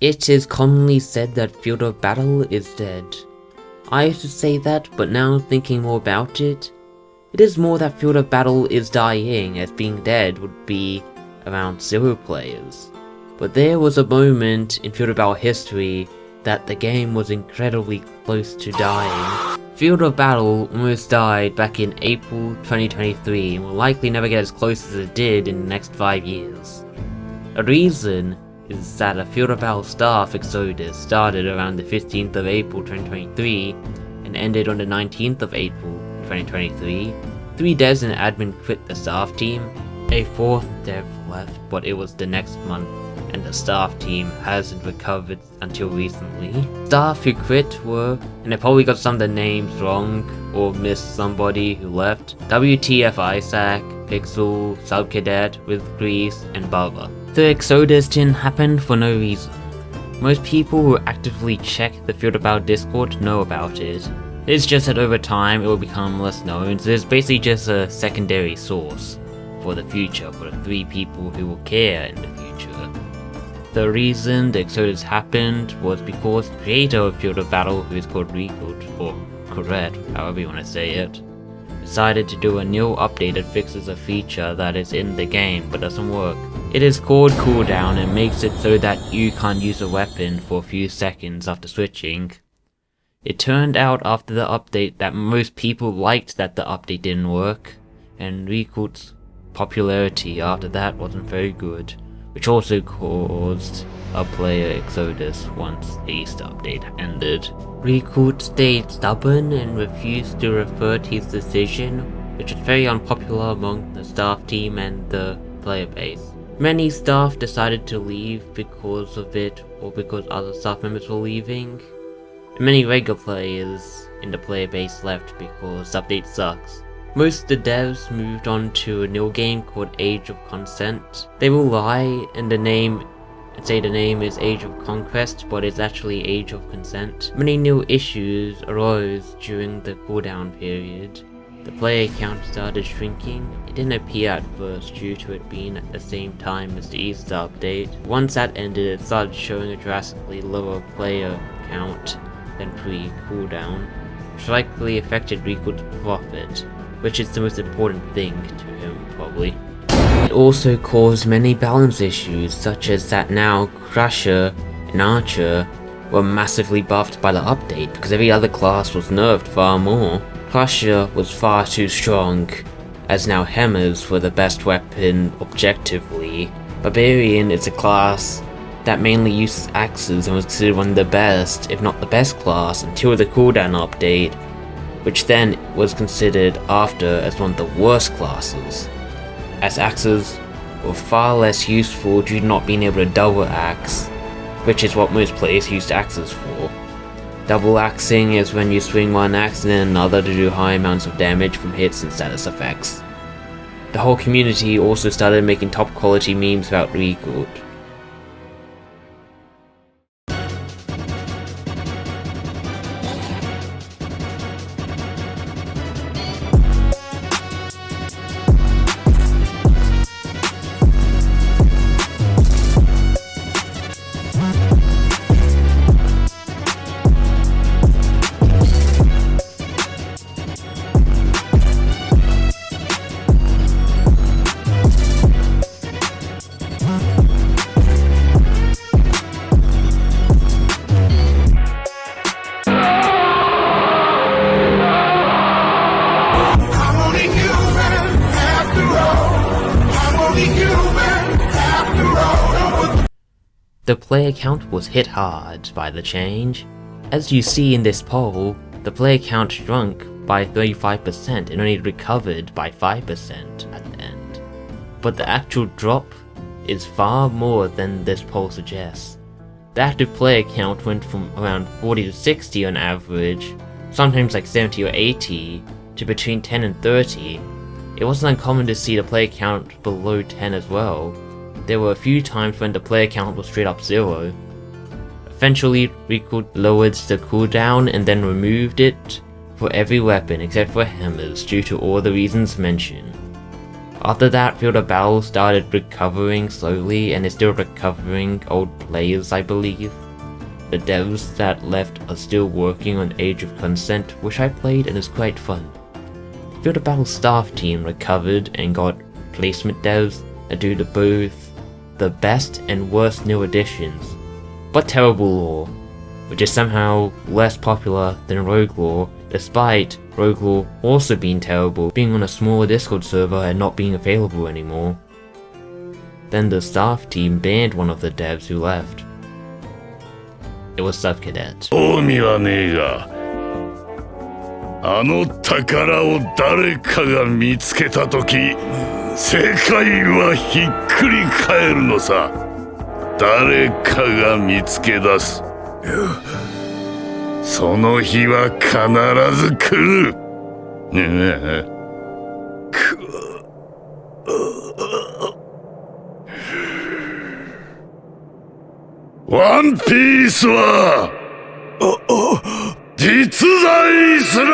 It is commonly said that Field of Battle is dead. I used to say that, but now thinking more about it, it is more that Field of Battle is dying, as being dead would be around 0 players. But there was a moment in Field of Battle history that the game was incredibly close to dying. Field of Battle almost died back in April 2023 and will likely never get as close as it did in the next 5 years. A reason is that a Field of Battle staff exodus started around the 15th of April 2023 and ended on the 19th of April 2023. 3 devs and admin quit the staff team. A 4th dev left, but it was the next month, and the staff team hasn't recovered until recently. Staff who quit were, and I probably got some of the names wrong or missed somebody who left, WTF Isaac, Pixel, Subcadet, with Grease, and Bubba. The exodus didn't happen for no reason. Most people who actively check the Field of Battle Discord know about it. It's just that over time it will become less known, so it's basically just a secondary source for the future for the 3 people who will care in the future. The reason the exodus happened was because the creator of Field of Battle, who is called rcouret, or Couret, however you want to say it, decided to do a new update that fixes a feature that is in the game but doesn't work. It is called Cooldown and makes it so that you can't use a weapon for a few seconds after switching. It turned out after the update that most people liked that the update didn't work, and rcouret's popularity after that wasn't very good, which also caused a player exodus once the Easter update ended. rcouret stayed stubborn and refused to revert his decision, which was very unpopular among the staff team and the player base. Many staff decided to leave because of it or because other staff members were leaving, and many regular players in the player base left because the update sucks. Most of the devs moved on to a new game called Age of Consent. They will lie and say the name is Age of Conquest, but it's actually Age of Consent. Many new issues arose during the cooldown period. The player count started shrinking. It didn't appear at first due to it being at the same time as the Easter update. Once that ended, it started showing a drastically lower player count than pre-cooldown, which likely affected rcouret's profit, which is the most important thing to him, probably. It also caused many balance issues, such as that now Crusher and Archer were massively buffed by the update because every other class was nerfed far more. Crusher was far too strong, as now hammers were the best weapon objectively. Barbarian is a class that mainly uses axes and was considered one of the best, if not the best class, until the cooldown update, which then was considered after as one of the worst classes, as axes were far less useful due to not being able to double axe, which is what most players used axes for. Double axing is when you swing one axe and then another to do high amounts of damage from hits and status effects. The whole community also started making top quality memes about rcouret. The player count was hit hard by the change. As you see in this poll, the player count shrunk by 35% and only recovered by 5% at the end. But the actual drop is far more than this poll suggests. The active player count went from around 40 to 60 on average, sometimes like 70 or 80, to between 10 and 30. It wasn't uncommon to see the player count below 10 as well. There were a few times when the player count was straight up 0. Eventually, rcouret lowered the cooldown and then removed it for every weapon except for hammers due to all the reasons mentioned. After that, Field of Battle started recovering slowly and is still recovering old players, I believe. The devs that left are still working on Age of Consent, which I played and is quite fun. Field of Battle staff team recovered and got replacement devs that do both the best and worst new additions, but terrible lore, which is somehow less popular than Rogue lore, despite Rogue lore also being terrible, being on a smaller Discord server and not being available anymore. Then the staff team banned one of the devs who left. It was Sub-Cadet. 興味はねえが、あの宝を誰かが見つけたとき、世界はひっくり返るのさ。誰かが見つけ出す。その日は必ず来る。ワンピースは実在する。